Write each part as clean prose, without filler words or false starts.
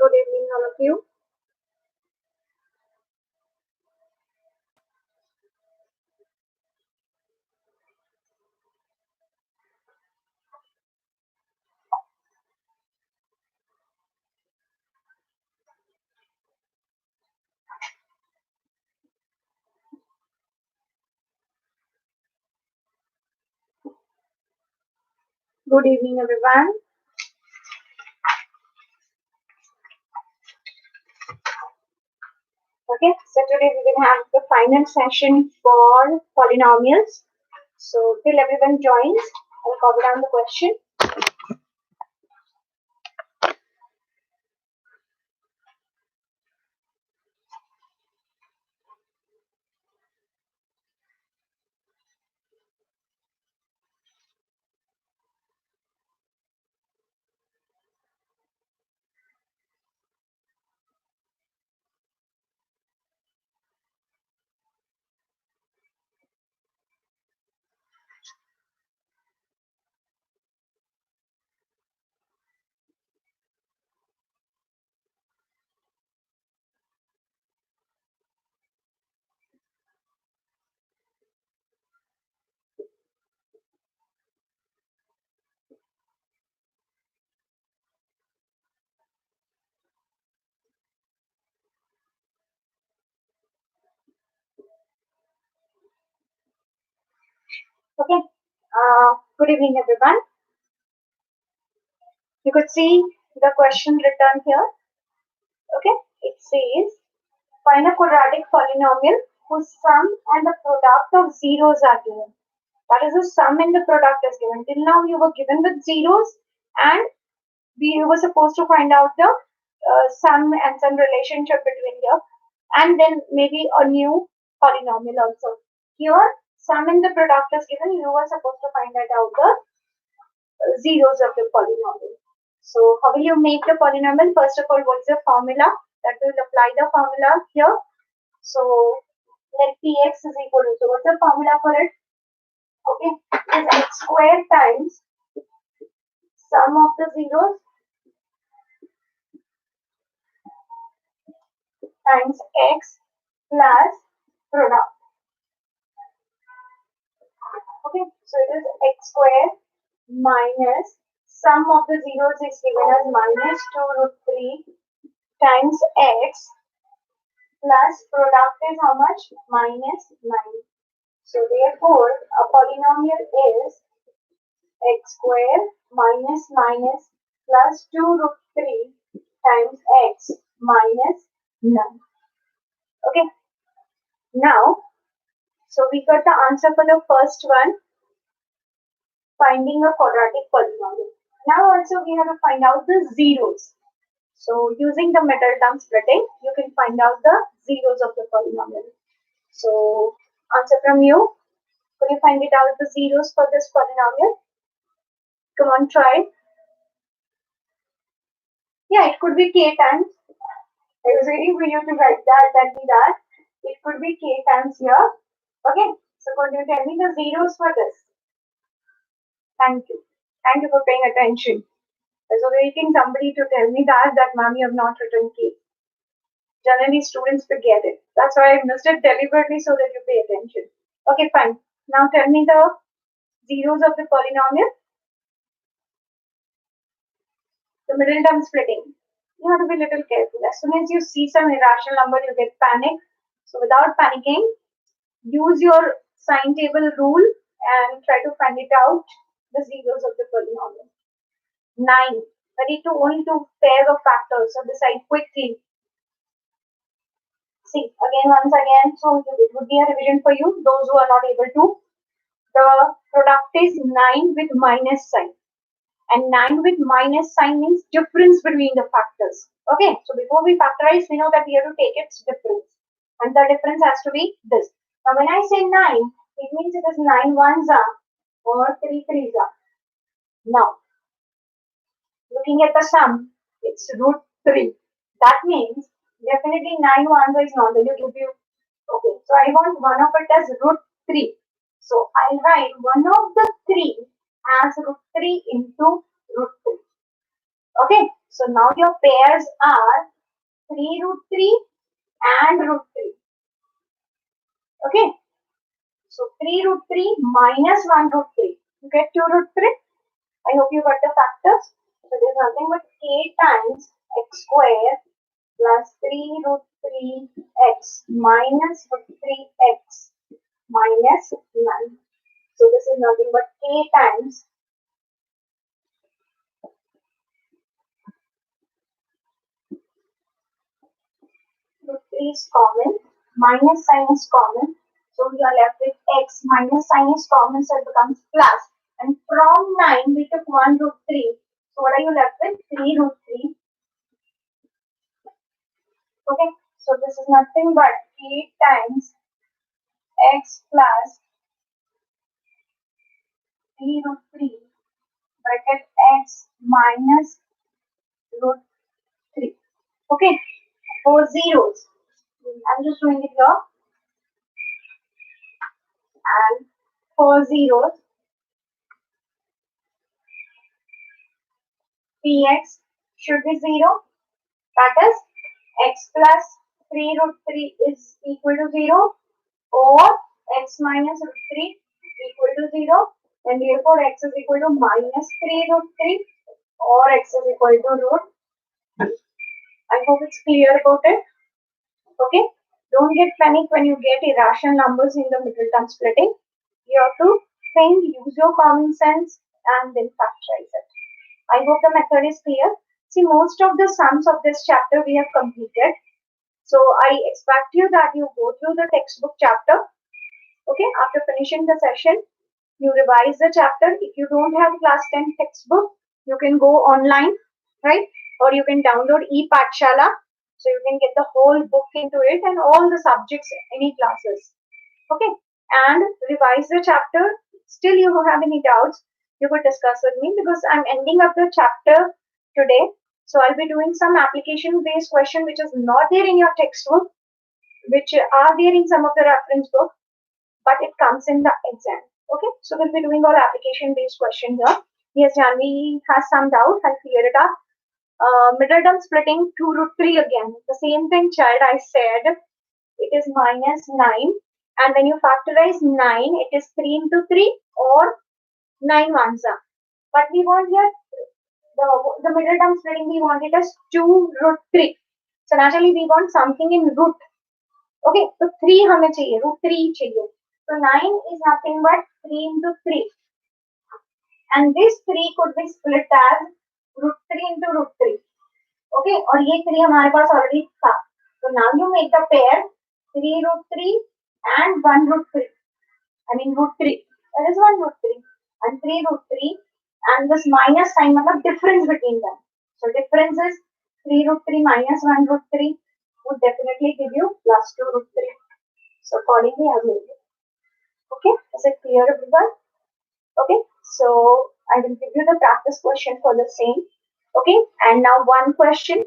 Good evening, all of you. Good evening, everyone. Okay, so today we will have the final session for polynomials. So till everyone joins, I'll copy down the question. Okay, good evening, everyone. You could see the question written here. Okay, it says find a quadratic polynomial whose sum and the product of zeros are given. That is, the sum and the product is given. Till now, you were given with zeros, and we were supposed to find out the sum and some relationship between them, and then maybe a new polynomial also. Here, sum and the product is given. You were supposed to find out the zeros of the polynomial. So, how will you make the polynomial? First of all, what's the formula? That will apply the formula here. So, let px is equal to, so what's the formula for it? Okay, it is x squared times sum of the zeros times x plus product. Okay, so it is x squared minus sum of the zeros is given as minus 2 root 3 times x plus product is how much? Minus 9. So therefore, a polynomial is x squared minus minus plus 2 root 3 times x minus 9. Okay, now, so we got the answer for the first one, finding a quadratic polynomial. Now also we have to find out the zeros. So using the middle term splitting, you can find out the zeros of the polynomial. So answer from you. Could you find it out the zeros for this polynomial? Come on, try. Yeah, it could be k times. I was waiting for you to write that. It could be k times here. Okay, so could you tell me the zeros for this? Thank you. Thank you for paying attention. I was waiting somebody to tell me that ma'am, you have not written k. Generally, students forget it. That's why I missed it deliberately so that you pay attention. Okay, fine. Now tell me the zeros of the polynomial. The middle term splitting. You have to be a little careful. As soon as you see some irrational number, you get panic. So without panicking, use your sign table rule and try to find it out, the zeros of the polynomial. 9. Ready to only two pair of factors. So decide quickly. See, again, once again, so it would be a revision for you, those who are not able to. The product is 9 with minus sign. And 9 with minus sign means difference between the factors. Okay, so before we factorize, we know that we have to take its difference. And the difference has to be this. Now, when I say 9, it means it is 9 ones are or 3 threes are. Now, looking at the sum, it's root 3. That means definitely 9 ones is not going to give you. Okay, so I want one of it as root 3. So I'll write one of the 3 as root 3 into root 3. Okay, So now your pairs are 3 root 3 and root 3. Okay. So 3 root 3 minus 1 root 3. You get 2 root 3. I hope you got the factors. So there's nothing but k times x square plus 3 root 3x minus root 3x minus 9. So this is nothing but k times root 3 is common, minus sign is common. So we are left with x minus sign is common, so it becomes plus. And from 9 we took 1 root 3. So what are you left with? 3 root 3. Okay, so this is nothing but k times x plus 3 root 3 bracket x minus root 3. Okay, four zeros. I'm just doing it here. And 4 zeros, px should be 0. That is x plus 3 root 3 is equal to 0 or x minus root 3 equal to 0, and therefore x is equal to minus 3 root 3 or x is equal to root 3. I hope it's clear about it. Okay, don't get panic when you get irrational numbers in the middle term splitting. You have to think, use your common sense, and then factorize it. I hope the method is clear. See, most of the sums of this chapter we have completed. So I expect you that you go through the textbook chapter. Okay, after finishing the session, you revise the chapter. If you don't have class 10 textbook, you can go online, right? Or you can download e-Pathshala. So you can get the whole book into it and all the subjects, any classes. Okay, and revise the chapter. Still you have any doubts, you could discuss with me because I'm ending up the chapter today. So I'll be doing some application based question which is not there in your textbook, which are there in some of the reference book, but it comes in the exam. Okay, so we'll be doing all application based question here. Yes, Janvi has some doubt. I'll clear it up. Middle term splitting 2 root 3 again. The same thing, child. I said it is minus 9, and when you factorize 9 it is 3 into 3 or 9 ones are. But we want here the middle term splitting, we want it as 2 root 3. So naturally we want something in root. Okay, so 3 हमें चाहिए, root 3 चाहिए. So 9 is nothing but 3 into 3, and this 3 could be split as root 3 into root 3. Okay, और ये 3 हमारे पास already था. So now you make the pair 3 root 3 and 1 root 3. I mean root 3. That is 1 root 3 and 3 root 3, and this minus sign मतलब difference between them. So difference is 3 root 3 minus 1 root 3 would definitely give you plus 2 root 3. So accordingly I have made it. Okay, is it clear everyone? Okay, so I will give you the practice question for the same. Okay, and now one question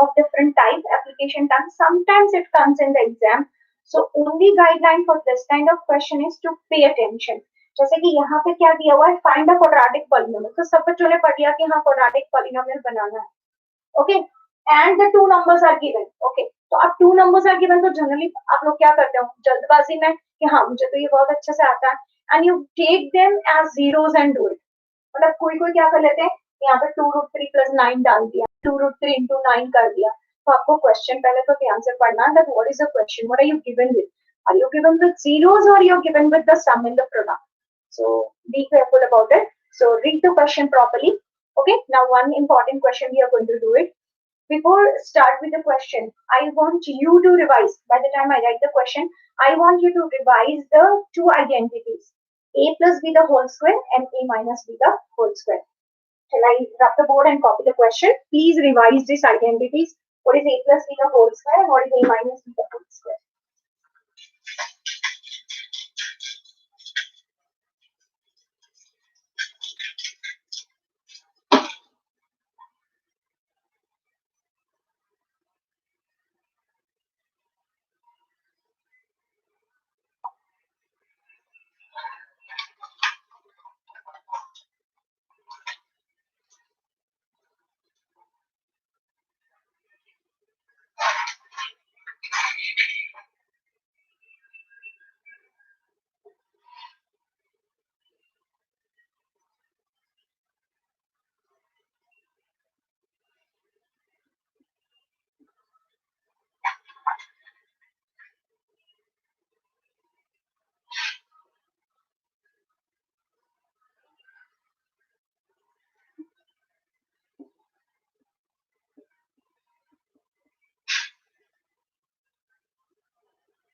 of different type, application time. Sometimes it comes in the exam. So only guideline for this kind of question is to pay attention. जैसे कि यहाँ पे क्या दिया हुआ है, find a quadratic polynomial. तो सब बच्चों ने पढ़ लिया कि हाँ quadratic polynomial बनाना है. Okay, and the two numbers are given. Okay, तो अब two numbers are given तो generally आप लोग क्या करते हो जल्दबाजी में कि हाँ मुझे तो ये बहुत अच्छे से आता है, and you take them as zeros and do it. मतलब कोई कोई क्या कर लेते हैं, यहाँ पे 2 root 3 plus 9 डाल दिया, 2 root 3 into 9 कर दिया. तो आपको क्वेश्चन पहले तो ध्यान से पढ़ना है that what is the question, what are you given with, are you given with zeros or you are given with the sum in the product. So be careful about it. So read the question properly. Okay, now one important question we are going to do it. Before start with the question, I want you to revise. By the time I write the question, I want you to revise the two identities, a plus b the whole square and a minus b the whole square. Shall I rub the board and copy the question? Please revise these identities. What is a plus b the whole square and what is a minus b the whole square?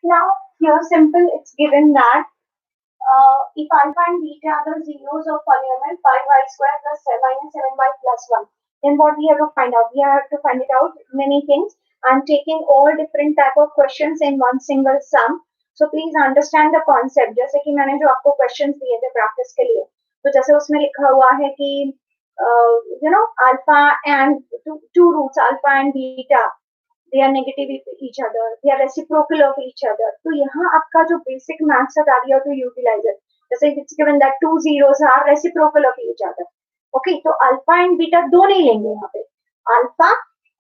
Now here simple, it's given that if alpha and beta are the zeros of polynomial 5y square plus minus 7y plus 1, then what we have to find out? We have to find it out many things. I'm taking all different type of questions in one single sum. So please understand the concept. जैसे कि मैंने जो आपको questions दिए थे practice के लिए, तो जैसे उसमें लिखा हुआ है कि alpha and two roots alpha and beta, they are negative with each other, they are reciprocal of each other. तो यहाँ आपका जो basic maths है that you have to utilize it. जैसे it's given that two zeros are reciprocal of each other. Okay, तो alpha and beta दो नहीं लेंगे यहाँ पे. alpha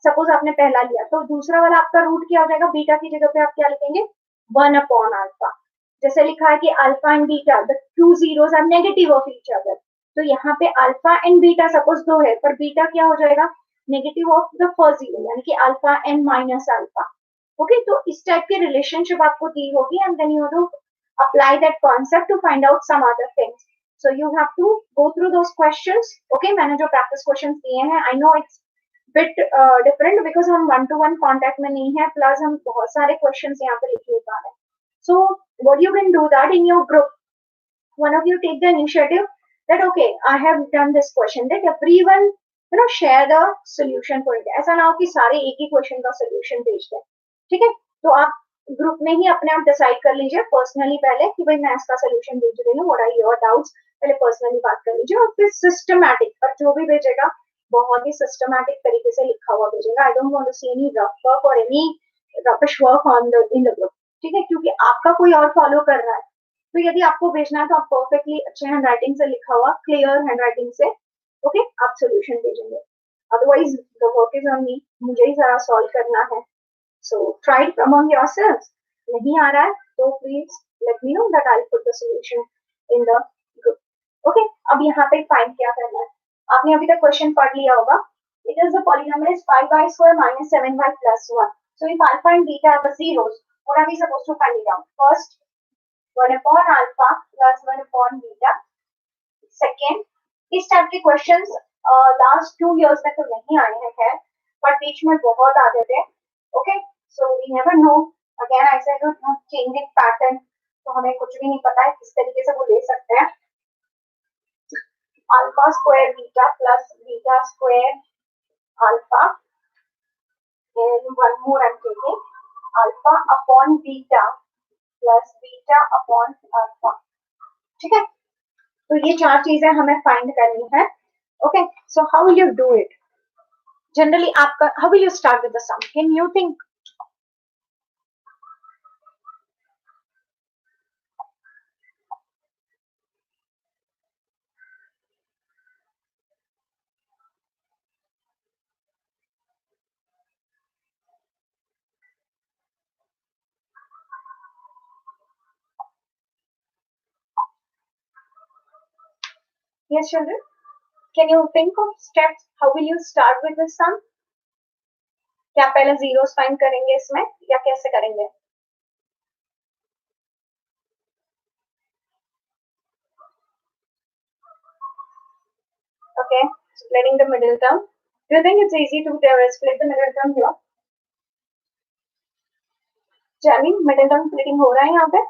सपोज आपने पहला लिया तो दूसरा वाला आपका रूट क्या हो जाएगा, बीटा की जगह पे आप क्या लिखेंगे, 1/alpha. जैसे लिखा है कि alpha and beta the two zeros are negative of each other, तो यहाँ पे अल्फा एंड बीटा सपोज दो है पर बीटा क्या हो जाएगा, negative of the first zero, यानी कि alpha and minus alpha. Okay, तो इस टाइप की रिलेशनशिप आपको दी होगी and then you have to apply that concept to find out some other things. So you have to go through those questions. Okay, मैंने जो प्रैक्टिस क्वेश्चंस दिए हैं, I know it's bit different because हम one to one contact में नहीं है, plus हम बहुत सारे क्वेश्चंस यहाँ पे लिखे पा रहे हैं. So what you can do that in your group, one of you take the initiative that okay, I have done this question, that everyone share the solution for it. ऐसा ना हो कि सारे एक ही क्वेश्चन का सोल्यूशन भेज दें. ठीक है, तो आप ग्रुप में ही अपने आप डिसाइड कर लीजिए पर्सनली पहले कि भाई मैं इसका सोल्यूशन भेज रही हूँ, व्हाट आर योर डाउट्स, पहले पर्सनली बात कर लीजिए और फिर सिस्टमैटिक, पर जो भी भेजेगा बहुत ही सिस्टमैटिक तरीके से लिखा हुआ भेजेगा. I don't want to see any rough work और any roughish work on the in the group. ठीक है, क्योंकि आपका कोई और फॉलो कर रहा है, तो यदि आपको भेजना है तो आप परफेक्टली अच्छे हैंड राइटिंग से लिखा हुआ क्लियर हैंड राइटिंग से ओके आप सोल्यूशन भेजेंगे. Otherwise the work is on me, मुझे ही सारा सॉल्व करना है. So try it among yourselves. नहीं आ रहा है तो please let me know that I put the solution in the group. Okay, अब यहाँ पे फाइंड क्या करना है, आपने अभी तक क्वेश्चन पढ़ लिया होगा. It is the polynomial is 5y square minus 7y plus 1. So if alpha and beta are the zeros, what are we supposed to find it out? First, 1/alpha plus 1/beta. Second, इस type के questions last 2 years में तो नहीं आए हैं खैर, पर बीच में बहुत आते थे. Okay, so we never know, again I said changing pattern, तो हमें कुछ भी नहीं पता है किस तरीके से वो ले सकते हैं. Alpha square beta plus beta square alpha, and one more I'm taking alpha upon beta plus beta upon alpha. ठीक है, तो ये चार चीजें हमें फाइंड करनी है. Okay, so how will you do it generally, आपका how will you start with the sum, can you think? Yes children, can you think of steps, how will you start with the sum? क्या पहले zeros find करेंगे इसमें या कैसे करेंगे? Okay, splitting the middle term. Do you think it's easy to split the middle term here? Jamie, middle term splitting हो रहा है यहाँ पे?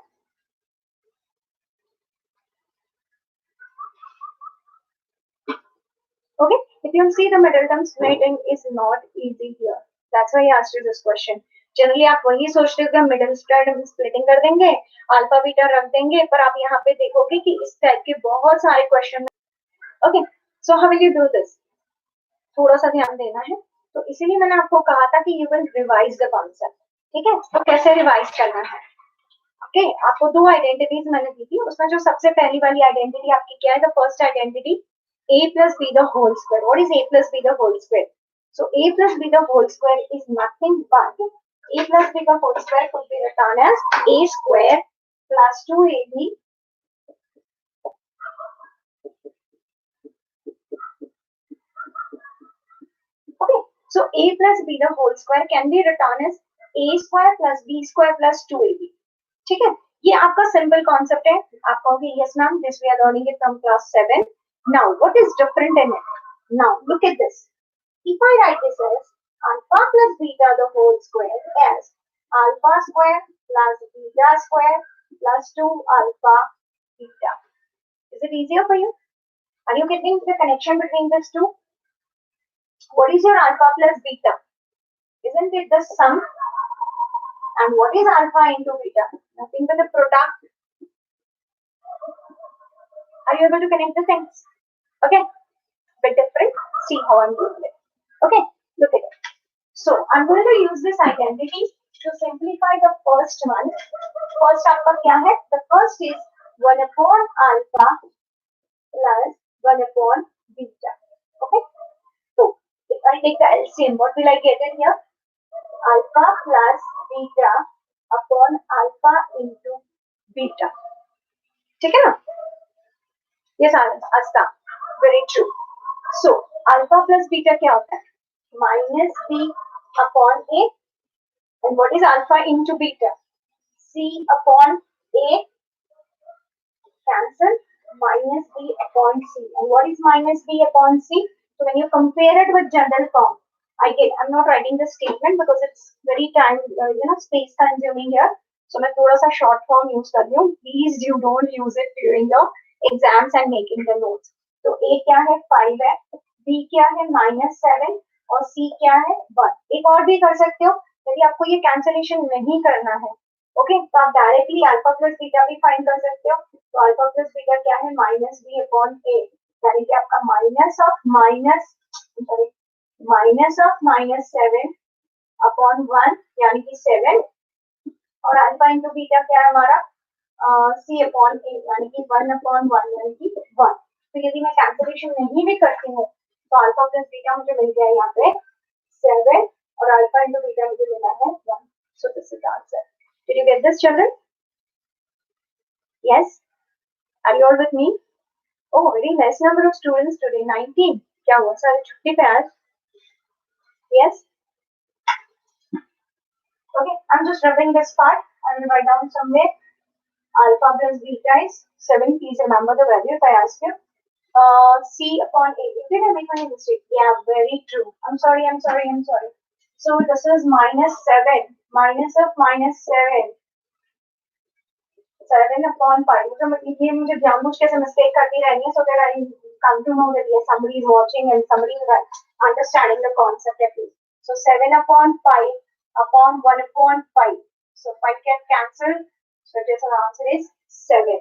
Okay, if you see the middle term splitting is not easy here. That's why I asked you this question. Generally आप वही सोचते हो कि मिडिल स्प्लिटिंग कर देंगे, अल्फा बीटा रख देंगे, पर आप यहाँ पे देखोगे कि इस टाइप के बहुत सारे question. Okay, so how will you do this, थोड़ा सा ध्यान देना है. तो इसीलिए मैंने आपको कहा था कि you will revise the concept. ठीक है, तो कैसे रिवाइज करना है? ओके, आपको दो आइडेंटिटीज मैंने दी थी, उसमें जो सबसे पहली वाली आइडेंटिटी आपकी क्या है, the first identity a plus b the whole square. What is a plus b the whole square? So a plus b the whole square is nothing but a plus b the whole square could be written as a square plus 2ab okay. So a plus b the whole square can be written as a square plus b square plus 2ab. ठीक है, ये आपका simple concept है. आप कहोगे yes ma'am, this we are learning it from class 7. Now, what is different in it? Now, look at this. If I write this as alpha plus beta the whole square as alpha square plus beta square plus 2 alpha beta. Is it easier for you? Are you getting the connection between these two? What is your alpha plus beta? Isn't it the sum? And what is alpha into beta? Nothing but the product. Are you able to connect the things? Okay, bit different. See how I'm doing it. Okay, look at it. So I'm going to use this identity to simplify the first one. First आपका क्या है? The first is 1 upon alpha plus 1 upon beta. Okay. So if I take the LCM, what will I get in here? Alpha plus beta upon alpha into beta. ठीक है ना? Yes, Asta. Very true. So alpha plus beta क्या होता है? Minus b upon a. And what is alpha into beta? C upon a cancel, minus b upon c. And what is minus b upon c? So when you compare it with general form, I'm not writing the statement because it's very space consuming here. So मैं थोड़ा सा short form use कर रही हूँ. Please you don't use it during the exams and making the notes. तो a क्या है 5 है, b क्या है -7 और c क्या है 1. एक और भी कर सकते हो यदि आपको ये कैंसलेशन नहीं करना है. ओके तो आप डायरेक्टली अल्फा प्लस बीटा भी फाइंड कर सकते हो. तो अल्फा प्लस बीटा क्या है माइनस बी अपॉन ए, यानी कि आपका -7 अपॉन 1 यानी कि 7 और अल्फा इंटू बीटा क्या है हमारा सी अपॉन ए यानी कि 1 अपॉन 1 यानी कि 1. तो यदि मैं कैंसलेशन नहीं भी करती हूँ तो अल्फा प्लस बीटा मुझे मिल गया यहाँ पे 7 और अल्फा इंटू बीटा मुझे मिला है 1. So this is the answer. Did you get this, children? Yes? Are you all with me? Oh, very less number of students today. 19. क्या हुआ सारे छुट्टी पे आज? Yes? Okay, I'm just rubbing this part. I will write down somewhere. Alpha plus beta is 7. Please remember the value if I ask you. C upon A. Did I make any mistake? Yeah, very true. I'm sorry. So this is -7. Minus of -7. 7 upon 5. So ये मुझे जानबूझ के mistake करती रहनी है so that I come to know that yes, somebody is watching and somebody is understanding the concept at least. So 7 upon 5 upon 1 upon 5. So 5 can cancel. So this answer is 7.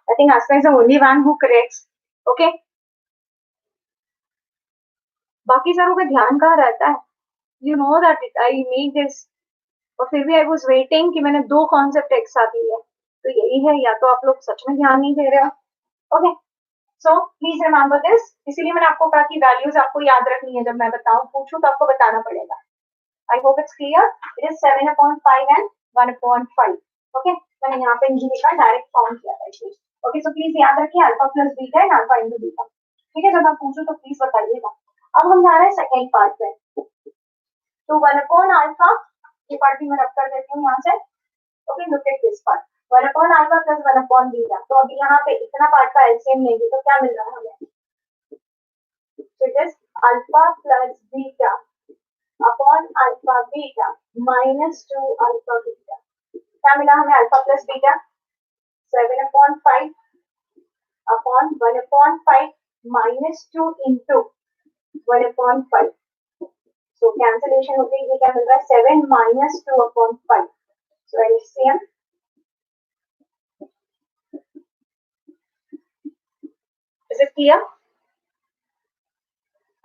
I think Asma is the only one who corrects. Okay. बाकी सारों का ध्यान कहाँ रहता है? You know that I make this. और फिर भी I was waiting कि मैंने 2 कॉन्सेप्ट एक साथ लिए. तो यही है या तो आप लोग सच में ध्यान नहीं दे रहे हो. Okay so please remember this. इसीलिए मैंने आपको कहा कि वैल्यूज आपको याद रखनी है. जब मैं बताऊं पूछूं तो आपको बताना पड़ेगा. I hope it's clear. It is 7 upon 5 and 1 upon 5. Okay मैंने यहाँ पे इंजीनियर का डायरेक्ट फॉर्म किया था. ओके सो प्लीज याद रखिए alpha plus beta and alpha into beta. ठीक है जब मैं पूछूं तो प्लीज बताइएगा. अब हम जा रहे हैं सेकेंड पार्ट पे. तो 1 upon अल्फा ये पार्ट भी मैं रख कर देती हूँ यहाँ से. Okay look at this part 1 upon alpha plus 1 upon beta. तो अभी यहाँ पे इतना पार्ट का एलसीएम लेंगे तो क्या मिल रहा है हमें? So it is alpha plus beta upon alpha beta minus 2 alpha beta. क्या मिला हमें alpha plus beta? 7 upon 5 upon 1 upon 5 minus 2 into 1 upon 5. So cancellation होते ही क्या मिल रहा है 7 minus 2 upon 5. So LCM is it clear?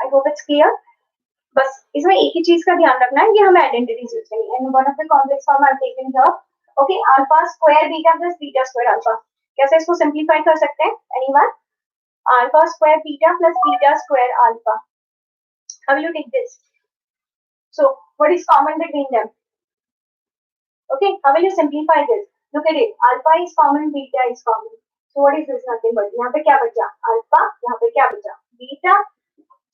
I hope it's clear. बस इसमें एक ही चीज का ध्यान रखना है कि हमें आइडेंटिटीज यूज करनी है. And one of the complex form I am taking here. Okay alpha square beta plus beta square alpha. कैसे इसको सिंपलीफाई कर सकते हैं? Anyone? Alpha square beta plus beta square alpha. How will you take this? So what is common between them? Okay how will you simplify this? Look at it. Alpha is common, beta is common. So what is this? Nothing but यहाँ पे क्या बचा? Alpha. यहाँ पे क्या बचा? Beta.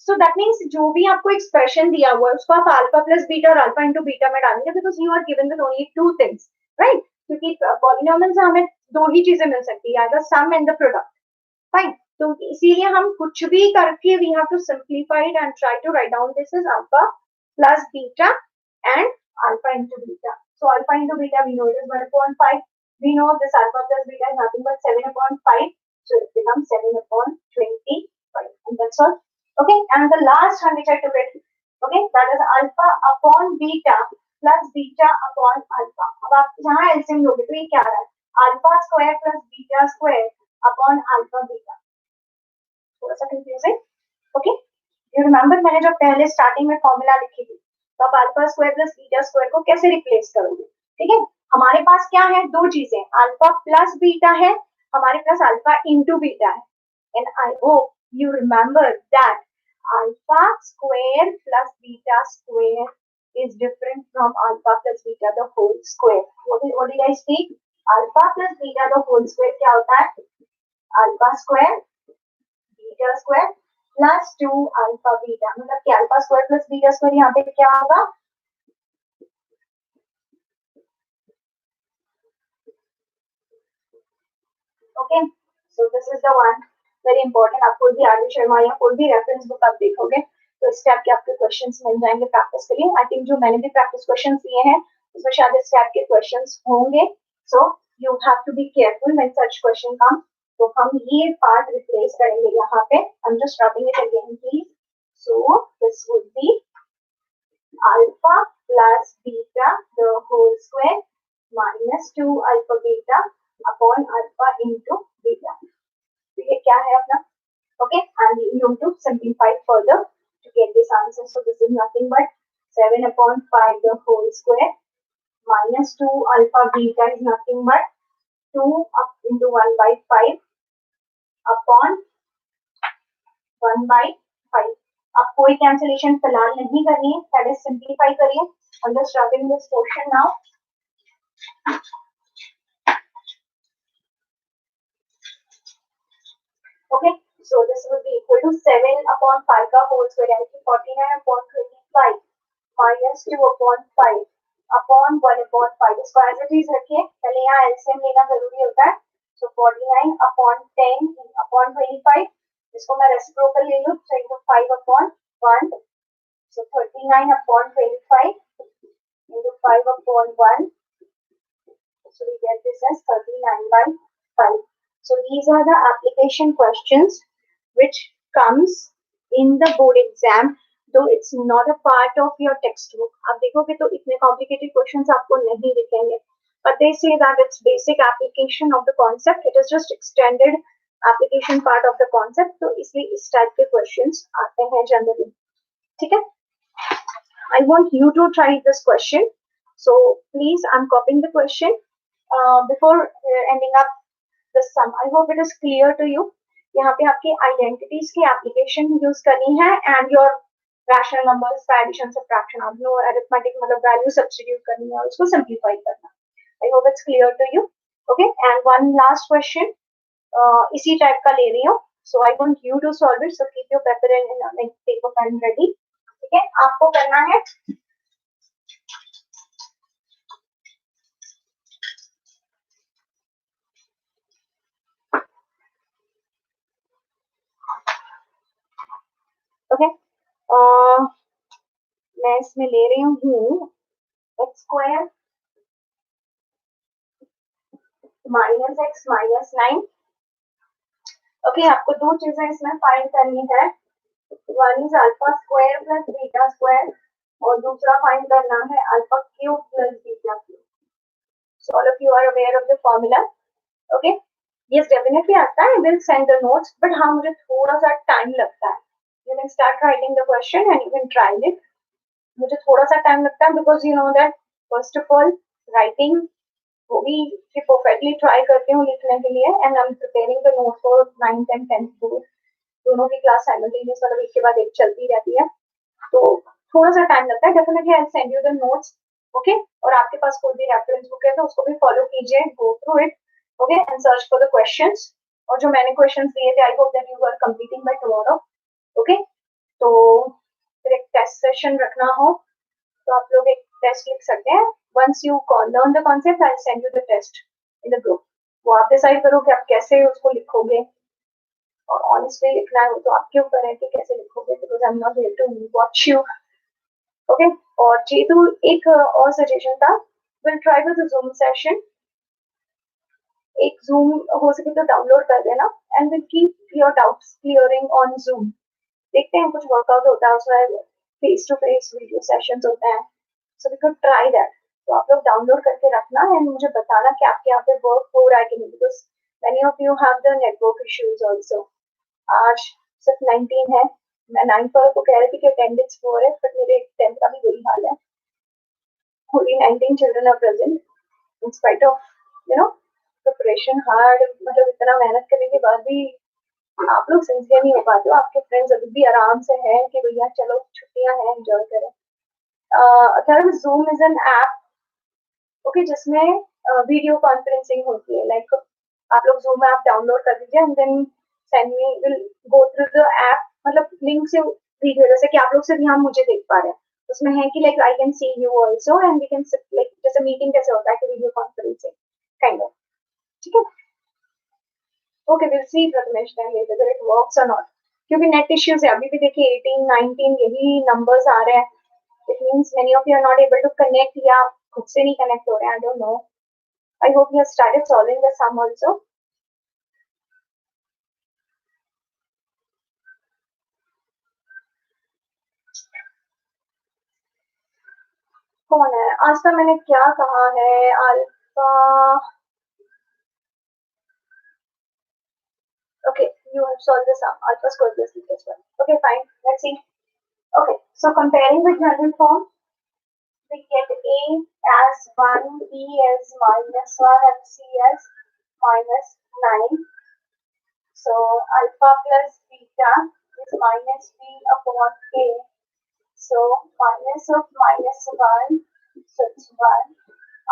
So that means जो भी आपको एक्सप्रेशन दिया हुआ है उसको आप अल्फा प्लस बीटा और अल्फा इंटू बीटा में डालेंगे because you are given with only 2 things right. क्योंकि पॉलिनोमियल से हमें 2 ही चीजें मिल सकती है, either sum and the product. Fine. तो इसीलिए हम कुछ भी करके we have to simplify it and try to write down this is alpha plus beta and alpha into beta. So alpha into beta, we know it is 1/5. We know this alpha plus beta is nothing but 7/5. So it becomes 7/25. And that's all. Okay, and the last one which I took it, okay, that is alpha upon beta plus beta upon alpha. अब आप यहाँ LCM लोगे तो ये क्या आ रहा है? Alpha square plus beta square upon alpha beta. थोड़ा सा confusing. Okay, you remember मैंने जब पहले स्टार्टिंग में फॉर्मूला लिखी थी, तो आप alpha square plus beta square को कैसे रिप्लेस करोगे? ठीक है, हमारे पास क्या है? दो चीजें, अल्फा प्लस बीटा है, हमारे पास अल्फा इंटू बीटा है. And I hope you remember that alpha square plus beta square is different from alpha plus beta the whole square. What did I speak? Alpha plus beta the whole square क्या होता है? Alpha square beta square plus 2 alpha beta. मतलब कि alpha square plus beta square यहाँ पे क्या होगा? Okay, so this is the one very important. आप कोई भी आरवी शर्मा या कोई भी रेफरेंस बुक आप देखोगे तो इस टाइप के आपके क्वेश्चंस मिल जाएंगे प्रैक्टिस के लिए. आई थिंक जो मैंने भी प्रैक्टिस क्वेश्चंस दिए हैं उसमें शायद इस टाइप के क्वेश्चंस होंगे. So you have to be careful when such question come. तो हम ये पार्ट रिप्लेस करेंगे यहाँ पे. I am just writing it again please. So this would be alpha plus beta the whole square minus 2 alpha beta upon alpha into beta. तो ये क्या है अपना? Okay, and you have to simplify further to get this answer. So this is nothing but 7/5 the whole square minus 2 alpha beta is nothing but 2 up into 1/5 upon 1/5. अब कोई cancellation फिलहाल नहीं करनी है, पहले सिंप्लीफाई करिए. I'm just writing this portion now. Okay, so this will be equal to 7/5 का whole square यानी कि 49/25 minus 2/5 upon 1/5. इसको एज इट इज रखिए. पहले यहाँ एलसीएम लेना जरूरी होता है. So 49/10/25. इसको मैं रेसिप्रोकल ले लूँ तो into 5/1. So 39/25 into 5/1. So we get this as 39/5. So these are the application questions which comes in the board exam, though it's not a part of your textbook. आप देखोगे तो इतने complicated questions आपको नहीं दिखेंगे. But they say that it's basic application of the concept. It is just extended application part of the concept. तो इसलिए इस type के questions आते हैं generally. ठीक है? I want you to try this question. So please, I'm copying the question. Before ending up the sum, I hope it is clear to you. यहाँ पे आपकी identities की application use करनी है and your rational numbers का addition subtraction आप no arithmetic मतलब value substitute करनी है और उसको simplify करना. I hope it's clear to you. Okay, and one last question. इसी type का ले रही हूँ. So I want you to solve it. So keep your paper and paper pen ready. ठीक है, आपको करना है ओके. मैं इसमें ले रही हूँ x square minus x minus 9. Okay, आपको दो चीजें इसमें फाइंड करनी है. One is alpha square plus beta square और दूसरा फाइंड करना है alpha cube plus beta cube. So all of you are aware of the formula. Okay, yes definitely आता है. Will send the notes, but हाँ मुझे थोड़ा सा टाइम लगता है. You can start writing the question and you can try it. मुझे थोड़ा सा टाइम लगता है because you know that first of all writing वो भी परफेक्टली ट्राई करती हूँ लिखने के लिए. And I am preparing the note for 9th and 10th दोनों की क्लास साइमल्टेनियस मतलब एक के बाद एक चलती रहती है. तो थोड़ा सा टाइम लगता है. Definitely I send you the notes. Okay, और आपके पास कोई भी रेफरेंस बुक है तो उसको भी फॉलो कीजिए. Go through it. Okay, and search for the questions. और जो मैंने क्वेश्चंस दिए थे I hope that you are completing by tomorrow. Okay, तो फिर एक टेस्ट सेशन रखना हो तो आप लोग एक टेस्ट लिख सकते हैं. Once you learn the concept I send you the test in the group. वो आप डिसाइड करो कि आप कैसे उसको लिखोगे. और ऑनेस्टली लिखना है वो तो आपके ऊपर है कि कैसे लिखोगे. Because I am not here to watch you. Okay. और जेतु एक और सजेशन था, will try with zoom session, एक जूम हो सके तो डाउनलोड कर देना and will keep your doubts clearing on zoom. देखते हैं कुछ वर्कआउट होता है उसमें, face to face video sessions होते हैं, so we could try that. तो आप लोग डाउनलोड करके रखना एंड मुझे बताना कि आपके यहाँ पे वर्क हो रहा है कि नहीं, because many of you have the network issues also. आज सिर्फ 19 है, मैं 9 पर को कह रही थी कि अटेंडेंस 4 है, बट मेरे 10 का भी वही हाल है। only 19 children are present in spite of you know preparation hard, मतलब इतना मेहनत करने के बाद भी आप लोग सिंसियर नहीं हो पाते हो। आपके फ्रेंड्स अभी भी आराम से हैं कि भैया चलो छुट्टियां हैं एंजॉय करें। Third, zoom is an app, okay, जिसमें वीडियो कॉन्फ्रेंसिंग होती है। लाइक आप लोग जूम ऐप डाउनलोड कर लीजिए and then send me, will go through the app, मतलब लिंक से वीडियो, जैसे कि आप लोग सिर्फ यहाँ मुझे देख पा रहे हैं, उसमें है कि like I can see you also and we can like जैसे मीटिंग कैसे होता है कि वीडियो कॉन्फ्रेंसिंग काइंड ऑफ। ठीक है, okay, will see Prathamesh then whether it works और नॉट, क्योंकि नेट इश्यूज है। अभी भी देखिए 18 19 यही नंबर्स आ रहे हैं। It means many of you are not able to connect, या खुद से नहीं कनेक्ट हो रहे हैं, I don't know. I hope you have started solving the sum also. कौन है आज का, मैंने क्या कहा है? Alpha, okay, you have solved the sum, alpha square plus beta square. Okay, fine, let's see. Okay, so comparing with general form, we get A as 1, B as minus 1, and C as minus 9. So alpha plus beta is minus B upon A. So minus of minus 1, so it's 1.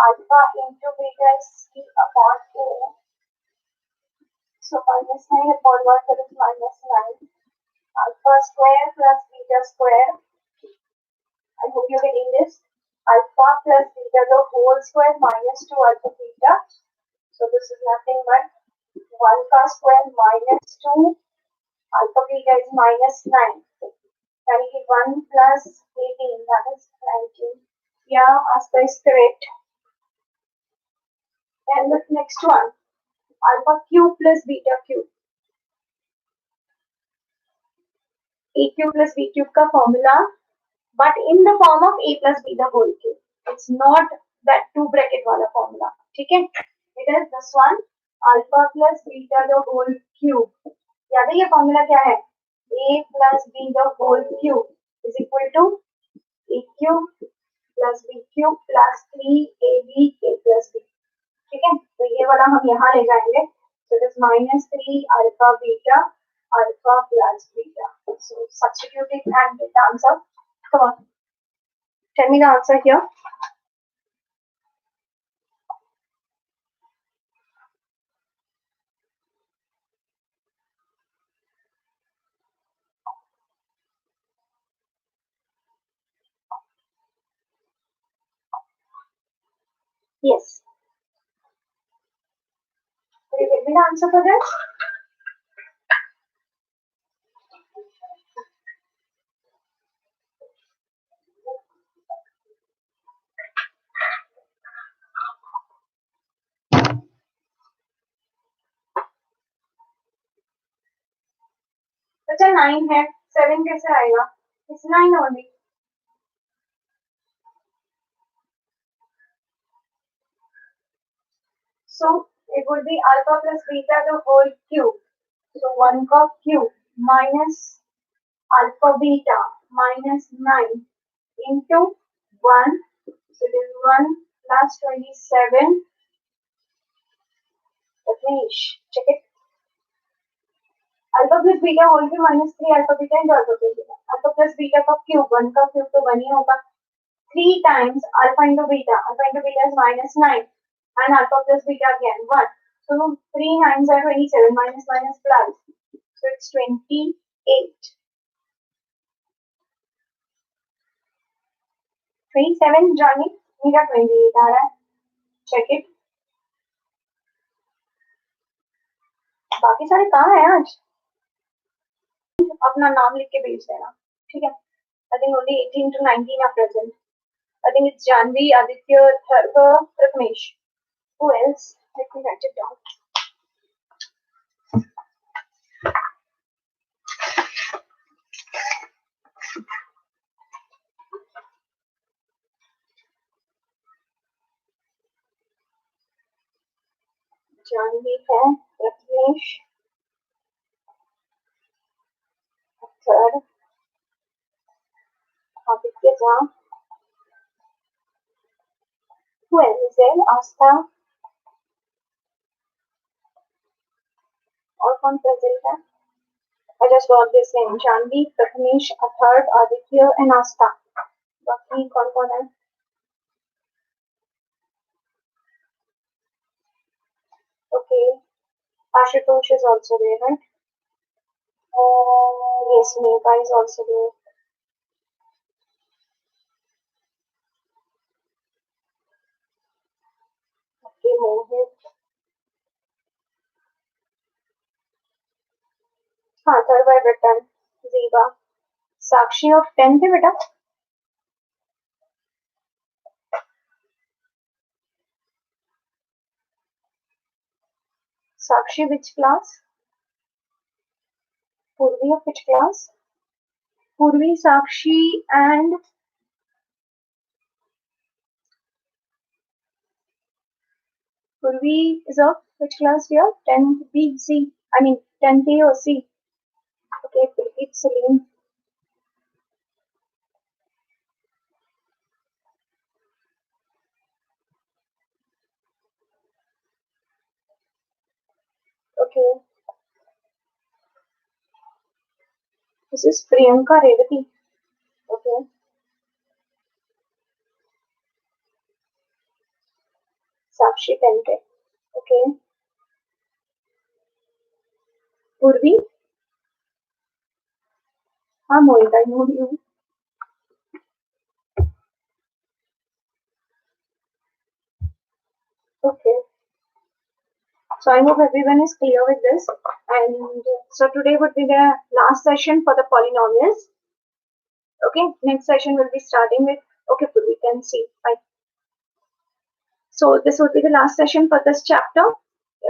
Alpha into beta is C upon A. So minus 9 upon 1, that is minus 9. Alpha square plus beta square. I hope you're getting this. Alpha plus beta the whole square minus 2 alpha beta. So this is nothing but 1 ka square minus 2. Alpha beta is minus 9. That is 1 plus 18. That is 19. Yeah, answer is correct. And the next one. Alpha cube plus beta cube. A cube plus B cube का formula, but in the form of A plus B the whole cube. It's not that two bracket वाला formula. ठीक है? It is this one, alpha plus beta the whole cube. याद है ये formula क्या है? A plus B the whole cube is equal to A cube plus B cube plus 3AB A plus B. ठीक है? तो ये वाला हम यहाँ ले जाएंगे. So it is minus 3 alpha beta alpha plus beta. So substitute it and get the answer. Come on. Tell me the answer here. Yes. Will you give me the answer for that? अच्छा 9 है, 7 कैसे आएगा? It's 9 only. So it would be alpha plus beta the whole cube. So 1 का cube minus alpha beta minus 9 into 1. So it is 1 plus 27. Let me check it. Alpha plus beta whole cube minus 3 alpha beta into alpha plus beta. Alpha plus beta का cube, 1 का cube तो 1 ही होगा. 3 times alpha into beta. Alpha into beta is minus 9. And alpha plus beta again, 1. So 3 nines are 27, minus minus plus. So it's 28. 27 Johnny, मेरा 28 आ रहा है. Check it. बाकी सारे कहाँ हैं आज? अपना नाम लिख के भेज देना, ठीक है? I think only 18 to 19 are present. I think it's Janvi, Aditya, Tharva, Pratmesh. Who else? Let me write it down. Janvi है, Pratmesh, third, Aditya Jha. Who else is there? Asta, और कौन present है? I just got this name. Janvi, Pratmesh, Atharv, Aditya, and Asta. बाकी कौन कौन है? Okay, Ashutosh is also there, right? Yes, Megha is also there. Okay, Mohit. हाँ, third by written. Ziva. Sakshi of 10th है बेटा. Sakshi which class? Purvi of which class? Purvi, Sakshi and Purvi is of which class here? 10th B, C. I mean 10th A or C. Okay, Purvi, Celine. Okay. This is Priyanka Revati. Okay. Sakshi 10th A. Okay. Purvi. हाँ Mohit, I know you. Okay. So I hope everyone is clear with this. And so today would be the last session for the polynomials. Okay, next session will be starting with, okay, we can see. Fine. So this would be the last session for this chapter.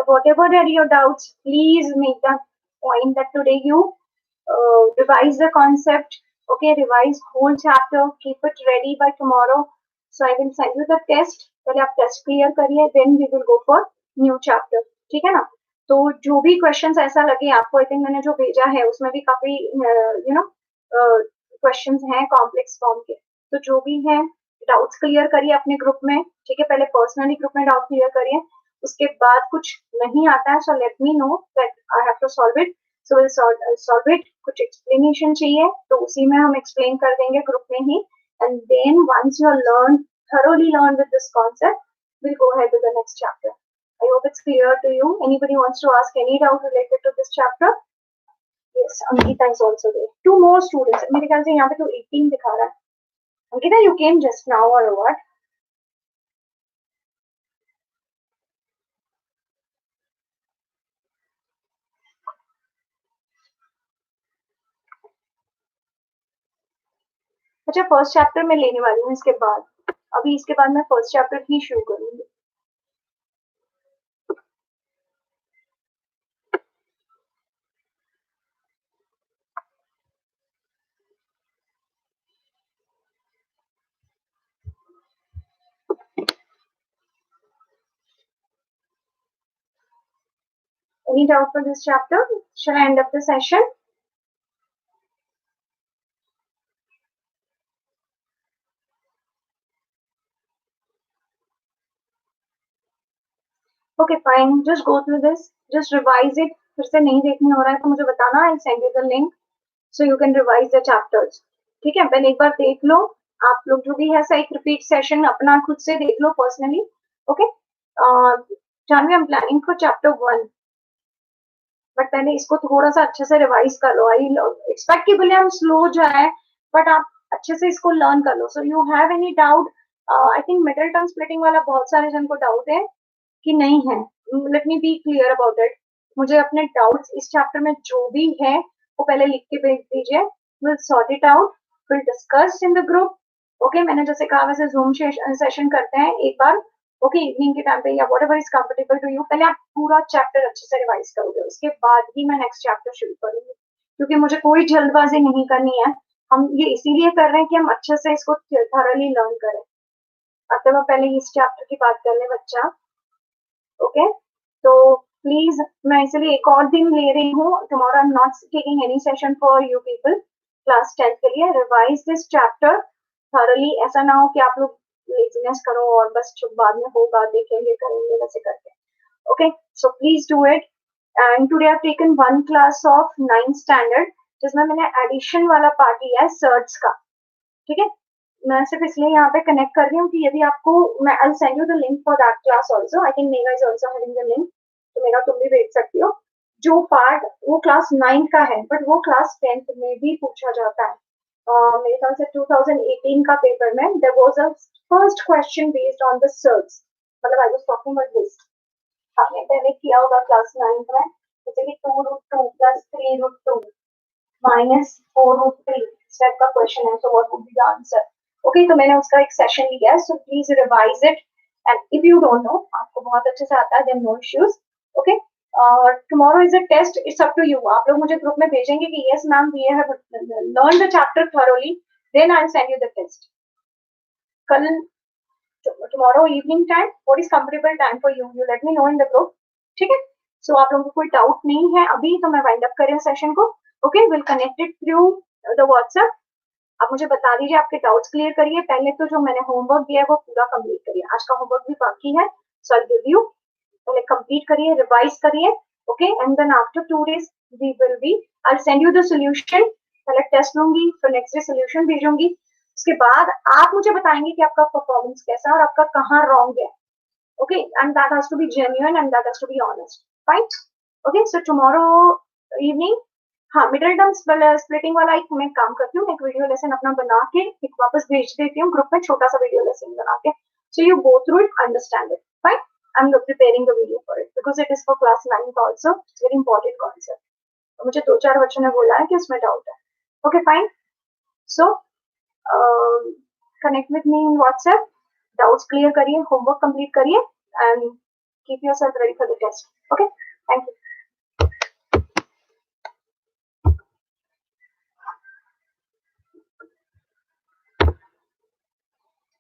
Whatever are your doubts, please make that point that today you revise the concept. Okay, revise whole chapter. Keep it ready by tomorrow. So I will send you the test. पहले आप test clear करिए, then we will go for new chapter. ठीक है ना? तो जो भी questions ऐसा लगे आपको, आई थिंक मैंने जो भेजा है उसमें भी काफी यू नो क्वेश्चंस हैं कॉम्प्लेक्स फॉर्म के, तो जो भी है डाउट्स क्लियर करिए अपने ग्रुप में. ठीक है, पहले पर्सनली ग्रुप में डाउट क्लियर करिए, उसके बाद कुछ नहीं आता है so let me know that I have to solve it. So will solve it. कुछ एक्सप्लेनेशन चाहिए तो उसी में हम एक्सप्लेन कर देंगे ग्रुप में ही. And then once you learn thoroughly learn with this concept, we'll go ahead with the next chapter. I hope it's clear to you. Anybody wants to ask any doubt related to this chapter? Yes, Ankita is also there. Two more students. मेरे ख्याल से यहाँ पे तो 18 दिखा रहा है. Ankita, you came just now or what? अच्छा, फर्स्ट चैप्टर में लेने वाली हूँ इसके बाद. अभी इसके बाद मैं फर्स्ट चैप्टर ही शुरू करूंगी. Any doubt for this chapter? Shall I end up the session? Okay, fine. Just go through this. Just revise it. फिर से नहीं देखने हो रहा है तो मुझे बताना. I'll send you the link so you can revise the chapters. ठीक है, पहले एक बार देख लो. आप लोग जो भी है एक रिपीट सेशन अपना खुद से देख लो personally. Okay, Janvi, I am planning for chapter 1, but पहले इसको थोड़ा सा अच्छे से रिवाइज कर लो. आई एक्सपेक्ट कि भले हम स्लो जाए, बट आप अच्छे से इसको लर्न कर लो. So you have any doubt? I think middle term splitting वाला बहुत सारे जन को डाउट है कि नहीं है. Let me be clear about it. मुझे अपने डाउट्स इस चैप्टर में जो भी है वो पहले लिख के भेज दीजिए. Will sort it out. Will discuss in the group. Okay, मैंने जैसे कहा वैसे जूम सेशन करते हैं एक बार, ओके, इवनिंग के टाइम पे या whatever is comfortable to you. पहले आप पूरा चैप्टर अच्छे से रिवाइज करोगे, उसके बाद ही मैं नेक्स्ट चैप्टर शुरू करूंगी, क्योंकि मुझे कोई जल्दबाजी नहीं करनी है। हम ये इसीलिए कर रहे हैं कि हम अच्छे से इसको थॉरली लर्न करें। अब तो मैं पहले इस चैप्टर की बात कर ले बच्चा। ओके, तो प्लीज मैं इसलिए एक और दिन ले रही हूँ। Tomorrow I am not taking any session for you people class 10 के लिए। रिवाइज दिस चैप्टर थॉरली, ऐसा ना हो कि आप लोग लेजीनेस करो और बस चुप बाद में होगा देखेंगे करेंगे वैसे करके। Okay, so please do it. And today I have taken one class of 9th standard, जिसमें मैंने एडिशन वाला पार्ट लिया है सर्ट्स का। ठीक है, मैं सिर्फ इसलिए यहाँ पे कनेक्ट कर रही हूँ कि यदि आपको, मैं आई send you the link for that class also. I think mega is also having the link, तो मेगा तुम भी देख सकती हो। जो पार्ट वो क्लास 9 का है, बट वो क्लास 10th में भी पूछा जाता है। मेरे ख्याल से 2018 का पेपर में there was a first question based on the search, मतलब I was talking about this. आपने पहले किया होगा क्लास 9 में, जैसे कि 2√2 + 3√2 -4√3 स्टेप का क्वेश्चन है, so what would be the answer. Okay, तो मैंने उसका एक सेशन लिया है, so please revise it. And if you don't know, आपको बहुत अच्छे से आता है, देन नो इश्यूज। ओके, और tomorrow is a test, it's up to you. आप लोग मुझे ग्रुप में भेजेंगे कि yes ma'am we have learn the chapter thoroughly, then I will send you the test. कल tomorrow evening time, what is comfortable time for you, you let me no in the group. ठीक है, सो आप लोगों को कोई doubt नहीं है अभी, तो मैं वाइंड अप कर रही हूँ सेशन को। Okay, will connected through the WhatsApp. आप मुझे बता दीजिए आपके डाउट्स क्लियर करिए। पहले तो जो मैंने होमवर्क दिया है वो पूरा कंप्लीट करिए, आज का होमवर्क भी बाकी है, सो आई गिव यू। पहले कंप्लीट करिए, रिवाइज करिए। Okay, and then after 2 days we will be, I send you the solution. पहले टेस्ट लूंगी, फिर नेक्स्ट डे सॉल्यूशन भेजूंगी। उसके बाद आप मुझे बताएंगे कि आपका परफॉर्मेंस कैसा है और आपका कहाँ रॉन्ग है। Okay, and that has to be genuine and that has to be honest, fine. Okay, so tomorrow evening, हाँ, मिडिल टर्म स्प्लिटिंग वाला एक मैं काम करती हूँ, एक वीडियो लेसन अपना बना के एक वापस भेज देती हूँ ग्रुप में, छोटा सा वीडियो लेसन बना के, so you go through it, understand it, fine. I am preparing the video for it because it is for class 9 also, it's very important concept. तो मुझे 2-4 बच्चों ने बोला है कि उसमें डाउट है। Okay fine, so connect with me in WhatsApp, doubts clear करिए, होमवर्क कंप्लीट करिए, and keep yourself ready for the test. Okay, thank you.